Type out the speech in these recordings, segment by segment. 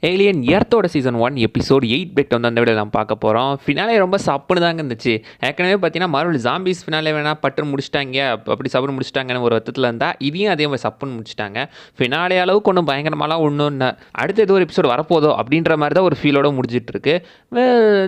Alien எர்த்தோட season 1 episode 8 bed வந்து அந்த video நம்ம பார்க்க போகிறோம். ஃபினாலே ரொம்ப சப்புன்னு தாங்க இருந்துச்சு. ஏற்கனவே பார்த்தீங்கன்னா மார்வல் ஜாம்பிஸ் ஃபினாலே வேணால் பட்டுன்னு முடிச்சிட்டாங்க, அப்படி சப்புன்னு முடிச்சிட்டாங்கன்னு ஒரு வருத்தத்தில் இருந்தால் இதையும் அதே மாதிரி சப்புன்னு முடிச்சிட்டாங்க. ஃபினாலே அளவுக்கு ஒன்றும் பயங்கரமாலாம் ஒன்றும் அடுத்த ஏதோ ஒரு எபிசோட் வரப்போதோ அப்படின்ற மாதிரி தான் ஒரு ஃபீலோட முடிஞ்சிட்டு இருக்கு.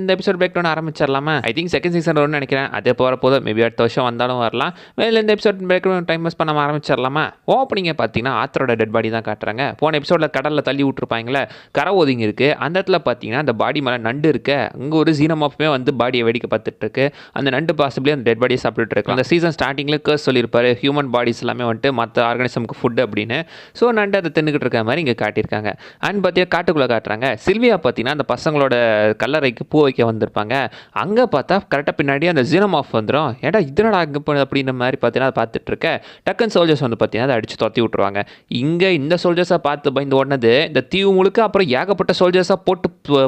இந்த எபிசோட் பிரேக் ஒன்று ஆரம்பிச்சிடலாமா? ஐ திங்க் செகண்ட் சீசன் வரும்னு நினைக்கிறேன். அதே போகிறப்போதோ மேபி அடுத்த வருஷம் வந்தாலும் வரலாம். மேலே இந்த எபிசோட் பிரேக் டைம் வேஸ்ட் பண்ணாமல் ஆரம்பிச்சிடலாமா? ஓப்பனிங்கை பார்த்தீங்கன்னா ஆத்தரோட டெட் பாடி தான் காட்டுறாங்க. போன எபிசோடில் கடலில் தள்ளி விட்டுருப்பாங்களே, கரை ஒதுங்கி இருக்குது. அந்த இடத்துல பார்த்தீங்கன்னா அந்த பாடி மேலே நண்டு இருக்கு. அங்கே ஒரு ஜீனமாஃபுமே வந்து பாடியை வேடிக்கை பார்த்துட்டு இருக்கு. அந்த நண்டு பாசிபிளி அந்த டெட் பாடியை சாப்பிட்டுட்டு இருக்கு. அந்த சீசன் ஸ்டார்டிங்கில் கேர்ஸ் சொல்லியிருப்பாரு, ஹியூமன் பாடிஸ் எல்லாமே வந்துட்டு மற்ற ஆர்கானிசமுக்கு ஃபுட் அப்படின்னு. ஸோ நண்டு அதை தின்னுக்கிட்டு இருக்க மாதிரி இங்கே காட்டியிருக்காங்க. அண்ட் பார்த்தீங்கன்னா காட்டுக்குள்ளே காட்டுறாங்க. சில்வியா பார்த்தீங்கன்னா அந்த பசங்களோட கல்லறைக்கு பூ வைக்க வந்திருப்பாங்க. அங்கே பார்த்தா கரெக்டாக பின்னாடி அந்த ஜீனமாஃப் வந்துடும். ஏடா இதனடா அங்கே அப்படின்ற மாதிரி பார்த்தீங்கன்னா அதை பார்த்துட்டு இருக்க. டக்குன்னு சோல்ஜர்ஸ் வந்து பார்த்தீங்கன்னா அதை அடித்து தொத்தி விட்டுருவாங்க. இங்கே இந்த சோல்ஜர்ஸை பார்த்து பயந்து ஓடினது இந்த தீவு முழுக்க அப்புறம் ஏகப்பட்ட சோல்ஜர்ஸாக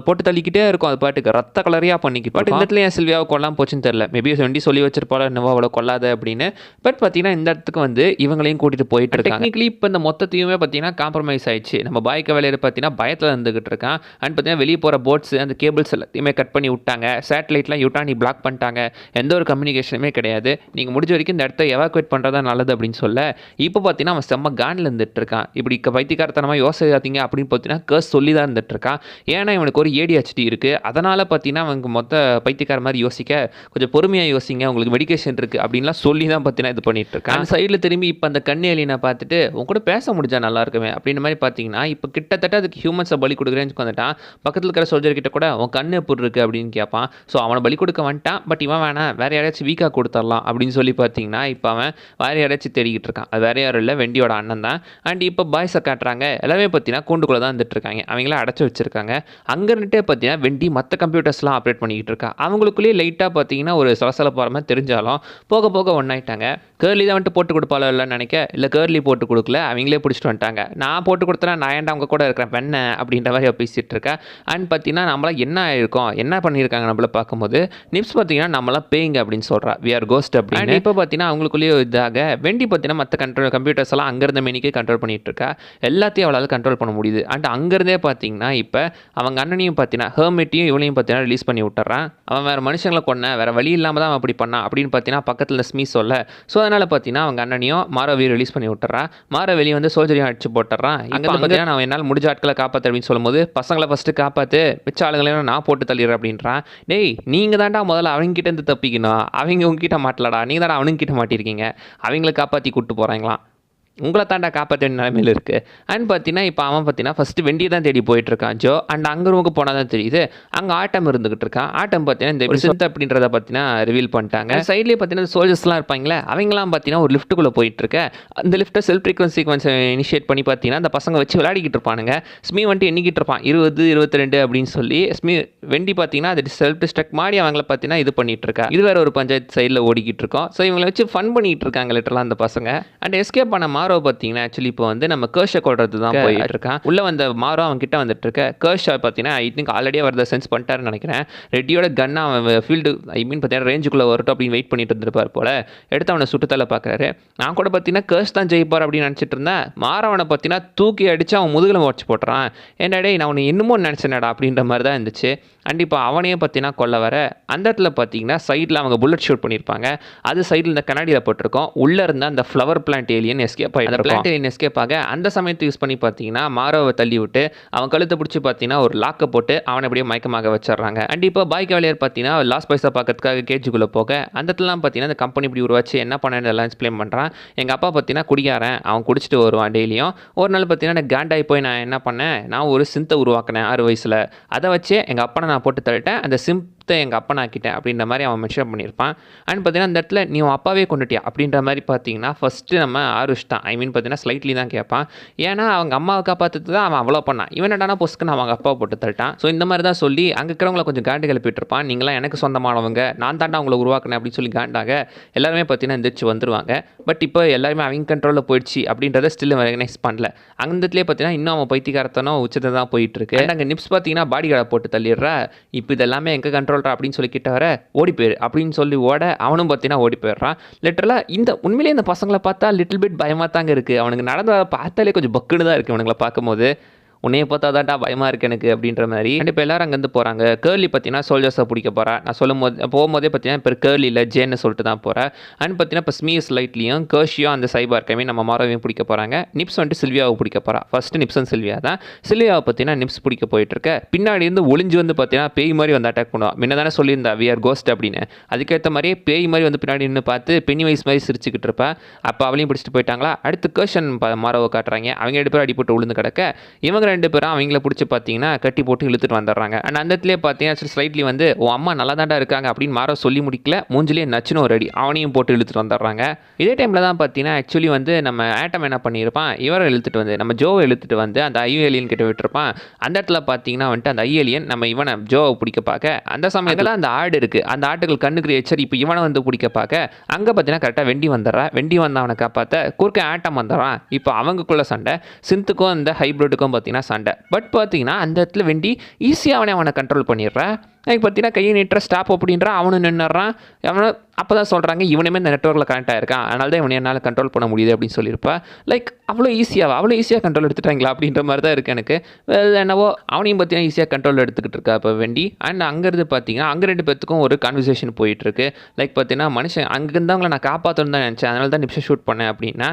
போட்டு தள்ளிக்கிட்டே இருக்கும். அது பாட்டுக்கு ரத்த கலரியாக பண்ணிக்கிட்டு. பட் இந்த இடத்துல என் சில்வியாவை கொல்லாமல் போச்சுன்னு தெரியல. மேபி வேண்டி சொல்லி வச்சிருப்பாள் என்னவோ அவளை கொல்லாத அப்படின்னு. பட் பார்த்தீங்கன்னா இந்த இடத்துக்கு வந்து இவங்களையும் கூட்டிகிட்டு போயிட்டு இருக்காங்க. டெக்னிக்கலி இப்போ இந்த மொத்தத்தையுமே பார்த்தீங்கன்னா காம்ப்ரமைஸ் ஆயிடுச்சு. நம்ம பாய்க்க வேலையை பார்த்தீங்கன்னா பயத்தில் இருந்துகிட்டு இருக்கான். அண்ட் பார்த்தீங்கன்னா வெளியே போகிற போட்ஸ் அந்த கேபிள்ஸ் எல்லாத்தையுமே கட் பண்ணி விட்டாங்க. சேட்டலைட்லாம் யூட்டானி பிளாக் பண்ணிட்டாங்க. எந்த ஒரு கம்யூனிகேஷனுமே கிடையாது. நீங்கள் முடிஞ்ச வரைக்கும் இந்த இடத்த எவாக்குவேட் பண்ணுறதா நல்லது அப்படின்னு சொல்ல இப்போ பார்த்தீங்கன்னா அவன் செம்ம காண்டில் இருந்துட்டு இருக்கான். இப்படி பைத்தியக்காரத்தனமாக யோசிக்காதீங்க அப்படின்னு பார்த்தீங்கன்னா கேர்ஸ் சொல்லி தான் இருந்துட்டு இருக்கான். ஏன்னா இவனுக்கு ஒரு ADHD இருக்குது. அதனால் பார்த்தீங்கன்னா அவங்க மொத்த பைத்தியக்கார மாதிரி யோசிக்க கொஞ்சம் பொறுமையாக யோசிங்க, உங்களுக்கு மெடிக்கேஷன் இருக்குது அப்படின்லாம் சொல்லி தான் பார்த்தீங்கன்னா இது பண்ணிட்டு இருக்கான். அந்த சைடில் திரும்பி இப்போ அந்த கண்ணு எலினை பார்த்துட்டு உங்க கூட பேச முடிஞ்சா நல்லா இருக்குமே அப்படின்ற மாதிரி பார்த்தீங்கன்னா இப்போ கிட்டத்தட்ட அதுக்கு ஹியூமன்ஸை பலி கொடுக்குறேன்னு வந்துட்டான். பக்கத்தில் இருக்கிற சோல்ஜர் கிட்ட கூட உன் கண்ணு எப்படி இருக்குது அப்படின்னு கேட்பான். ஸோ அவனை பலி கொடுக்க வந்துட்டான். பட் இவன் வேணாம், வேறு யாராச்சும் வீக்காக கொடுத்துடலாம் அப்படின்னு சொல்லி பார்த்தீங்கன்னா இப்போ அவன் வேறு யாராச்சும் தேடிக்கிட்டு இருக்கான். அது வேறு யாரும் இல்லை, வெண்டியோட அண்ணன் தான். அண்ட் இப்போ பாய்ஸை காட்டுறாங்க. எல்லாமே பார்த்தீங்கன்னா கூண்டுக்குள்ளே தான் வந்துட்டு இருக்காங்க. அவங்கள அடைச்சி வச்சிருக்காங்க. அங்கே இருந்துட்டே பார்த்தீங்கன்னா வெண்டி மற்ற கம்ப்யூட்டர்ஸ்லாம் ஆப்ரேட் பண்ணிக்கிட்டு இருக்கா. அவங்களுக்குள்ளேயே லைட்டாக பார்த்தீங்கன்னா ஒரு சலசலப்பு வர மாதிரி தெரிஞ்சாலும் போக போக ஒன்றாயிட்டாங்க. கேர்லி தான் வந்துட்டு போட்டு கொடுப்பாளோ இல்லைன்னு நினைக்க, இல்லை கேர்லி போட்டு கொடுக்கல, அவங்களே பிடிச்சிட்டு வந்துட்டாங்க. நான் போட்டு கொடுத்தேன்னா நான் ஏன்டா அவங்க கூட இருக்கிறேன் பெண்ணை அப்படின்ற மாதிரி பேசிகிட்டு இருக்கேன். அண்ட் பார்த்தீங்கன்னா நம்மளாம் என்ன ஆயிருக்கோம், என்ன பண்ணியிருக்காங்க நம்மள பார்க்கும்போது நிப்ஸ் பார்த்தீங்கன்னா நம்மளாம் பேய்ங்க அப்படின்னு சொல்கிறா. வி ஆர் கோஸ்ட் அப்படின்னு. இப்போ பார்த்தீங்கன்னா அவங்களுக்குள்ளேயே இதாக வெண்டி பார்த்தீங்கன்னா மற்ற கம்ப்யூட்டர்ஸ் எல்லாம் அங்கேருந்த மெனிக்கே கண்ட்ரோல் பண்ணிகிட்டு இருக்கா. எல்லாத்தையும் அவளால் கண்ட்ரோல் பண்ண முடியுது. அண்ட் அங்கேருந்தே பார்த்தீங்கன்னா இப்போ அவங்க அண்ணனையும் பார்த்தீங்கன்னா ஹெர்மிட்டையும் இவளையும் பார்த்தீங்கன்னா ரிலீஸ் பண்ணி விட்டுறான். அவன் வேறு மனுஷங்களை கொன்ன, வேறு வழி இல்லாமல் தான் அவன் அப்படி பண்ணான் அப்படின்னு பார்த்தீங்கன்னா பக்கத்தில் ஸ்மீஸ் சொல்ல. ஸோ அதனால் பார்த்தீங்கன்னா அவங்க அண்ணனையும் மாரவியும் ரிலீஸ் பண்ணி விட்டுறான். மாரவெளியை வந்து சோல்ஜரையும் அடிச்சு போட்டுறான். அங்கே பார்த்தீங்கன்னா நான் என்னால் முடிஞ்ச ஆட்களை காப்பாற்று அப்படின்னு சொல்லும்போது பசங்களை ஃபஸ்ட்டு காப்பாற்று, மிச்ச ஆளுங்களையும் நான் போட்டு தள்ளிடுறேன் அப்படின்றான். டேய் நீங்கள் தாண்டா முதல்ல அவங்ககிட்ட இருந்து தப்பிக்கணும், அவங்க உங்ககிட்ட மாட்டலடா, நீங்கள் தானே அவனுங்கிட்ட மாட்டிருக்கீங்க, அவங்கள காப்பாற்றி கூப்பிட்டு போகிறாங்களாம், உங்களை தாண்டா காப்பாற்ற வேண்டிய நிலைமையில் இருக்குது. அண்ட் பார்த்தீங்கன்னா இப்போ அவன் பார்த்தீங்கன்னா ஃபஸ்ட்டு வெண்டியை தான் தேடி போயிட்டுருக்கான் ஜோ. அண்ட் அங்கே ரூமுக்கு போனால் தான் தெரியுது அங்கே ஆட்டம் இருந்துகிட்டு இருக்கான். ஆட்டம் பார்த்தீங்கன்னா இந்த எபிசோட் அப்படின்றத பார்த்தீங்கன்னா ரிவீல் பண்ணிட்டாங்க. சைட்லேயே பார்த்தீங்கன்னா சோல்ஜர்ஸ்லாம் இருப்பாங்களே, அவங்களாம் பார்த்தீங்கன்னா ஒரு லிஃப்ட்டுக்குள்ளே போயிட்டுருக்க. அந்த லிஃப்ட்டை செல்ஃப் ஃப்ரீக்வன்சி இனிஷியேட் பண்ணி பார்த்தீங்கன்னா அந்த பசங்க வச்சு விளையாடிக்கிட்டு இருப்பானுங்க. ஸ்மீ வந்துட்டு எண்ணிக்கிட்டு இருப்பான் 20, 22 அப்படின்னு சொல்லி. வெண்டி பார்த்தீங்கன்னா அது செல்ஃப் டிஸ்ட்ரக்ட் மாதிரி அவங்கள பார்த்தீங்கன்னா இது பண்ணிட்டு இருக்கா. இது வேறு ஒரு பஞ்சாயத்து சைடில் ஓடிக்கிட்டு இருக்கோம். ஸோ இவங்களை வச்சு ஃபன் பண்ணிகிட்டு இருக்காங்க லிட்டரலாக அந்த பசங்க. அண்ட் எஸ்கேப் பண்ண மாரோ பார்த்தீங்கன்னா ஆக்சுவலி இப்போ வந்து நம்ம கேர்ஷை கொள்றது தான் போயிட்டு இருக்கான். உள்ள வந்த மாரோ அவன் கிட்ட வந்துட்டு இருக்க. கேர்ஷா பார்த்தீங்கன்னா ஐ திங்க் ஆல்ரெடி அவர் சென்ஸ் பண்ணிட்டாருன்னு நினைக்கிறேன். ரெட்டியோட கன் அவன் ஃபீல்டு பார்த்தீங்கன்னா ரேஞ்சுக்குள்ளே வரட்டும் அப்படின்னு வெயிட் பண்ணிட்டு இருந்திருப்பார் போல. எடுத்து அவனை சுட்டுத்தலை பார்க்குறாரு. நான் கூட பார்த்தீங்கன்னா கேர்ஷ் தான் ஜெயிப்பார் அப்படின்னு நினச்சிட்டு இருந்தேன். மாரவனை பார்த்தீங்கன்னா தூக்கி அடித்து அவன் முதுகில் உடச்சு போட்டுறான். ஏன்டாடே நான் அவனை இன்னமும் நினச்சேனடா அப்படின்ற மாதிரி தான் இருந்துச்சு. கண்டிப்பாக அவனையே பார்த்தீங்கன்னா கொல்ல வர அந்த இடத்துல பார்த்தீங்கன்னா சைடில் அவங்க புல்லட் ஷூட் பண்ணியிருப்பாங்க. அது சைடில் இந்த கண்ணாடியில் போட்டிருக்கோம். உள்ளே இருந்த அந்த ஃப்ளவர் பிளான்ட் ஏலியன் எஸ்கேப் ஆகிடும். பிளான்ட் ஏலியன் எஸ்கேப் ஆக அந்த சமயத்தை யூஸ் பண்ணி பார்த்தீங்கன்னா மாரோவை தள்ளி விட்டு அவன் கழுத்தை பிடிச்சி பார்த்தீங்கன்னா ஒரு லாக்கை போட்டு அவனை அப்படியே மயக்கமாக வச்சிடறாங்க. அண்ட் இப்போ பாய் கவலியர் பார்த்தீங்கன்னா லாஸ்ட் பைசா பார்க்கறதுக்காக கேஜுக்குள்ளே போக அந்த இடத்துலாம் பார்த்தீங்கன்னா இந்த கம்பெனி இப்படி உருவாச்சு என்ன பண்ணேன்னு எல்லாம் எக்ஸ்பிளைன் பண்ணுறான். எங்கள் அப்பா பார்த்தீங்கன்னா குடியாரன், அவன் குடிச்சிட்டு வருவான் டெய்லியும். ஒரு நாள் பார்த்தீங்கன்னா எனக்கு காண்டாகி போய் நான் என்ன பண்ணேன், நான் ஒரு சிந்தை உருவாக்கினேன் 6 வயசில். அதை வச்சு எங்கள் அப்பனை நான் போட்டு தள்ளிட்டேன், அந்த எங்கள் அப்பா ஆக்கிட்டேன் அப்படின்ற மாதிரி அவன் மென்ஷன் பண்ணியிருப்பான். அண்ட் பார்த்தீங்கன்னா அந்த இடத்துல நீ அப்பாவே கொண்டுட்டியா அப்படின்ற மாதிரி பார்த்தீங்கன்னா ஃபஸ்ட்டு நம்ம ஆருஷ் தான் பார்த்தீங்கன்னா ஸ்லைட்லி தான் கேட்பான். ஏன்னா அவங்க அம்மாவை காப்பாற்றுறது தான் அவன் அவ்வளோ பண்ணான். இவன் என்னடானா பொஸ்க்கு அவங்க அப்பாவை போட்டு தள்ளிட்டான். ஸோ இந்த மாதிரி தான் சொல்லி அங்கே இருக்கிறவங்கள கொஞ்சம் காண்டு கிளப்பிட்டு இருப்பான். நீங்களாம் எனக்கு சொந்தமானவங்க, நான் தாண்டா அவங்கள உருவாக்கினேன் அப்படின்னு சொல்லி காண்டாக எல்லாருமே பார்த்தீங்கன்னா எந்திரிச்சு வந்துருவாங்க. பட் இப்போ எல்லாருமே அவங்க கண்ட்ரோலில் போயிடுச்சு அப்படின்றத ஸ்டில் ரெகனைஸ் பண்ணல. அந்த இடத்துலேயே பார்த்தீங்கன்னா இன்னும் அவன் பைத்தியக்காரத்தனம் உச்சத்தை தான் போயிட்டு இருக்கு. அங்கே நிப்ஸ் பார்த்தீங்கன்னா பாடி கார்டை போட்டு தள்ளிடுறா. இப்போ இதெல்லாமே எங்கள் கண்ட்ரோல் அப்படின்னு சொல்லி கிட்ட வர ஓடி போயிரு அப்படின்னு சொல்லி ஓட அவனும் பார்த்தீங்கன்னா ஓடி போயிடுறான். லிட்டரலாக இந்த உண்மையிலேயே இந்த பசங்களை பார்த்தா லிட்டில் பிட் பயமாக தாங்க இருக்குது. அவனுக்கு நடந்த பார்த்தாலே கொஞ்சம் பக்குன்னு தான் இருக்குது அவனுங்களை பார்க்கும்போது. உன்னைய பார்த்தா தான்டா பயமாக இருக்கு எனக்கு அப்படின்ற மாதிரி. அண்ட் இப்போ எல்லாரும் அங்கேருந்து போகிறாங்க. கேர்லி பார்த்தீங்கன்னா சோல்ஜர்ஸை பிடிக்க போகிறா. நான் போகும்போதே பார்த்தீங்கன்னா இப்போ கேர்லி இல்லை ஜேன்னு சொல்லிட்டு தான் போகிறேன். அண்ட் பார்த்தீங்கன்னா இப்போ ஸ்மீஸ் லைட்லையும் கேர்ஷியும் அந்த சைபார்க்கையுமே நம்ம மாரோவையும் பிடிக்க போகிறாங்க. நிப்ஸ் வந்துட்டு சில்வியாவை பிடிக்க போகிறா. ஃபர்ஸ்ட் நிப்ஸ் அண்ட் சில்வியா தான். சில்வியாவை பார்த்தீங்கன்னா நிப்ஸ் பிடிக்க போயிட்டு இருக்க. பின்னாடி இருந்து ஒளிஞ்சு வந்து பார்த்தீங்கன்னா பேய் மாதிரி வந்து அட்டாக் பண்ணுவா. முன்ன தானே சொல்லியிருந்தா வி ஆர் கோஸ்ட் அப்படின்னு. அதுக்கேற்ற மாதிரியே பேய் மாதிரி வந்து பின்னாடி நின்று பார்த்து பெனி வைஸ் மாதிரி சிரிச்சுக்கிட்டு இருப்பா. அப்போ அவளையும் பிடிச்சிட்டு போயிட்டாங்களா. அடுத்து கேர்ஷன் மாரோவை காட்டுறாங்க. அவங்க 2 பேரும் அடிபட்டு விழுந்து கிடக்க இவங்க 2 பேரும் அவங்கள பிடிச்சி பார்த்தீங்கன்னா கட்டி போட்டு இழுத்துட்டு வந்துடுறாங்க. அண்ட் அந்த இடத்துலேயே பார்த்தீங்கன்னா ஸ்லைட்லி வந்து உன் அம்மா நல்லா தாண்டா இருக்காங்க அப்படின்னு மாரோ சொல்லி முடிக்கல. மூஞ்சிலேயே நச்சுன்னு ஒரு அடி அவனையும் போட்டு இழுத்துட்டு வந்துடுறாங்க. இதே டைமில் தான் பார்த்தீங்கன்னா ஆக்சுவலி வந்து நம்ம ஆட்டம் என்ன பண்ணியிருப்பான், இவரை இழுத்துட்டு வந்து நம்ம ஜோவை இழுத்துட்டு வந்து அந்த ஐ ஏலியன் கிட்ட விட்டுருப்பான். அந்த இடத்துல பார்த்தீங்கன்னா வந்துட்டு அந்த ஐ ஏலியன் நம்ம இவனை ஜோவை பிடிக்க பார்க்க அந்த சமயத்தில் அந்த ஆடு இருக்குது. அந்த ஆட்டுகள் கண்ணுக்கு எச்சரி இப்போ இவனை வந்து பிடிக்க பார்க்க அங்கே பார்த்தீங்கன்னா கரெக்டாக வெண்டி வந்துடுறா. வெண்டி வந்து அவனை காப்பாற்ற குறுக்க ஆட்டம் வந்துடுறான். இப்போ அவங்களுக்குள்ள சண்டை, சிந்துக்கும் அந்த ஹைப்ரிட்டுக்கும் பார்த்தீங்கன்னா சண்டை. பட் பார்த்தீங்கன்னா அந்த இடத்துல வெண்டி ஈஸியாக அவனை கண்ட்ரோல் பண்ணிடுறா. எனக்கு பார்த்தீங்கன்னா கையை நீட்டுற ஸ்டாப் அப்படின்றா. அவனு நின்றுறான். அவனை அப்போ தான் சொல்கிறாங்க இவனுமே இந்த நெட்ஒர்க்கில் கனெக்ட் ஆகிருக்கான், அதனால தான் இவனை என்னால் கண்ட்ரோல் பண்ண முடியுது அப்படின்னு சொல்லியிருப்பா. லைக் அவ்வளோ ஈஸியாக கண்ட்ரோல் எடுத்துட்டாங்களா அப்படின்ற மாதிரி தான் இருக்குது எனக்கு. என்னவோ அவனையும் பார்த்தீங்கன்னா ஈஸியாக கண்ட்ரோல் எடுத்துக்கிட்டு இருக்கா இப்போ வெண்டி. அண்ட் அங்கேருந்து பார்த்தீங்கன்னா அங்கே 2 பேத்துக்கும் ஒரு கான்வர்சேஷன் போயிட்டுருக்கு. லைக் பார்த்தீங்கன்னா மனுஷன் அங்கே இருந்தவங்களை நான் காப்பாற்றணும்னு தான் நினச்சேன், அதனால தான் நிமிஷம் ஷூட் பண்ணேன் அப்படின்னா.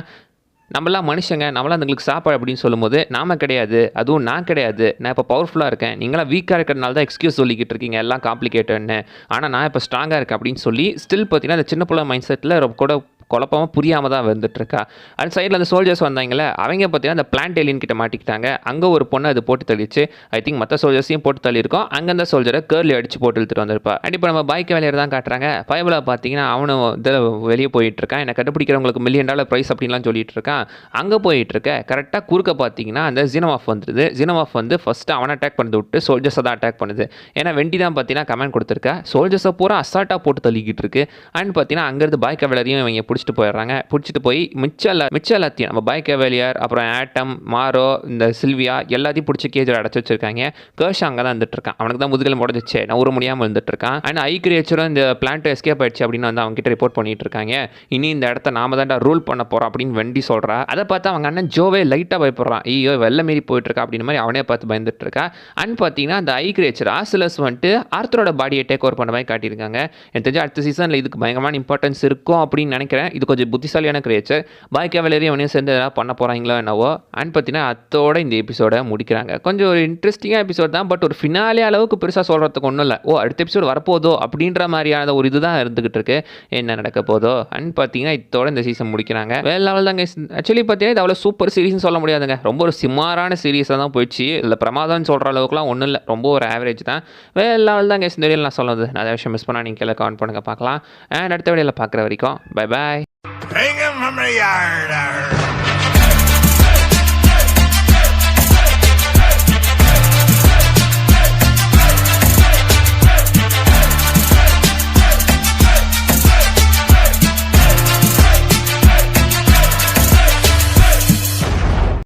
நம்மளாம் மனுஷங்க, நம்மளாம் அதுங்களுக்கு சாப்பாடு அப்படின்னு சொல்லும்போது நாம கிடையாது, அதுவும் நான் கிடையாது, நான் இப்போ பவர்ஃபுல்லாக இருக்கேன், நீங்களாம் வீக்காக இருக்கிறதுனால தான் எக்ஸ்கியூஸ் சொல்லிக்கிட்டு இருக்கீங்க எல்லாம் காம்ப்ளிகேட்டட்னு, ஆனால் நான் இப்போ ஸ்ட்ராங்காக இருக்கேன் அப்படின்னு சொல்லி ஸ்டில் பார்த்தீங்கன்னா அந்த சின்ன பிள்ளை மைண்ட் செட்டில் கூட குழப்பமாக புரியாமல் தான் வந்துட்டுருக்கா. அந்த சைடில் அந்த சோல்ஜர்ஸ் வந்தாங்களே அவங்க பார்த்தீங்கன்னா அந்த பிளான்ட் ஏலியன் கிட்ட மாட்டிக்கிட்டாங்க. அங்கே ஒரு பொண்ணு அது போட்டு தள்ளிச்சு. ஐ திங்க் மற்ற சோல்ஜர்ஸையும் போட்டு தள்ளியிருக்கோம். அங்கே அந்த சோல்ஜரை கேர்லி அடிச்சு போட்டு இழுத்துட்டு வந்திருப்பா. அண்ட் இப்போ நம்ம பைக் வேலையை தான் காட்டுறாங்க. பயபில் பார்த்தீங்கன்னா அவனும் இதில் வெளியே போயிட்டுருக்கான். என்னை கண்டுபிடிக்கிறவங்களுக்கு $1 மில்லியன் ப்ரைஸ் அப்படின்லாம் சொல்லிட்டு இருக்கான். அங்கே போயிட்டுருக்க கரெக்டாக குறுக்க பார்த்தீங்கன்னா அந்த ஜீனோமாஃப் வந்துடுது. ஜீனோமாஃப் வந்து ஃபஸ்ட்டு அவனை அட்டாக் பண்ணி விட்டு சோல்ஜர்ஸை தான் அட்டாக் பண்ணுது. ஏன்னா வெண்டி தான் பார்த்தீங்கன்னா கமெண்ட் கொடுத்துருக்கா. சோல்ஜர்ஸை பூரா அசால்ட்டாக போட்டு தள்ளிக்கிட்டு இருக்கு. அண்ட் பார்த்தீங்கன்னா அங்கேருந்து பைக் வேலையும் இவங்க பிடிச்சிட்டு போயிடுறாங்க. பிடிச்சிட்டு போய் மிச்சம் எல்லாத்தையும் நம்ம பைக் கேவலியர், அப்புறம் ஆட்டம், மாரோ, இந்த சில்வியா எல்லாத்தையும் பிடிச்சி கேஜில் அடைச்சி வச்சிருக்காங்க. கேர்ஷ் அங்கே தான் இருந்துட்டு இருக்கான். அவனுக்கு தான் முதுகில் முடஞ்சிச்சு, நவுற முடியாமல் இருந்துட்டு இருக்கான். அண்ட் ஐ கிரியேச்சரும் இந்த பிளான்ட் எஸ்கேப் ஆயிடுச்சு அப்படின்னு வந்து அவங்க கிட்ட ரிப்போர்ட் பண்ணிட்டு இருக்காங்க. இனி இந்த இடத்த நாம தான் ரூல் பண்ண போறோம் அப்படின்னு வெண்டி சொல்றா. அதை பார்த்து அவங்க அண்ணன் ஜோவே லைட்டாக பயப்படுறான். ஐயோ வெள்ள மீறி போயிட்டு இருக்கா அப்படின்னு மாதிரி அவனே பார்த்து பயந்துட்டு இருக்கா. அண்ட் பார்த்தீங்கன்னா அந்த ஐ கிரியேச்சர் ஆசிலஸ் வந்துட்டு ஆர்த்தரோட பாடியை டேக் ஓவர் பண்ண மாதிரி காட்டியிருக்காங்க. எனக்கு தெரிஞ்ச அடுத்த சீசனில் இதுக்கு பயங்கரமான இம்பார்ட்டன்ஸ் இருக்கும் அப்படின்னு நினைக்கிறேன். இது கொஞ்சம் புத்திசாலியான கிரியேச்சர். பாய் கேவலரி அவனையும் சேர்ந்து எதாவது பண்ண போகிறாங்களோ என்னவோ. அண்ட் பார்த்தீங்கன்னா அத்தோட இந்த எபிசோட முடிக்கிறாங்க. கொஞ்சம் ஒரு இன்ட்ரெஸ்டிங்காக எபிசோட் தான். பட் ஒரு ஃபினாலே அளவுக்கு பெருசாக சொல்கிறதுக்கு ஒன்றும் இல்லை. அடுத்த எபிசோடு வரப்போதோ அப்படின்ற மாதிரியான ஒரு இதுதான் இருந்துகிட்டு இருக்கு. என்ன நடக்க போதோ. அண்ட் பார்த்தீங்கன்னா இதோட இந்த சீசன் முடிக்கிறாங்க. வேற லெவல் தாங்க. ஆக்சுவலி பார்த்தீங்கன்னா இது அவ்வளோ சூப்பர் சீரிஸ்னு சொல்ல முடியாதுங்க. ரொம்ப ஒரு சிமாரான சீரீஸாக தான் போயிடுச்சு. இல்லை பிரமாதம்னு சொல்கிற அளவுக்குலாம் ஒன்றும் இல்லை. ரொம்ப ஒரு ஆவரேஜ் தான். வேற லெவல் தாங்க இந்த வீடியோவில் நான் சொல்லுது. நான் அதை விஷயம் மிஸ் பண்ணால் நீங்கள் கீழே கமெண்ட் பண்ணுங்கள் பார்க்கலாம். அண்ட் அடுத்த வீடியோவில் பார்க்குற வரைக்கும் bye bye. Bring him from the yard.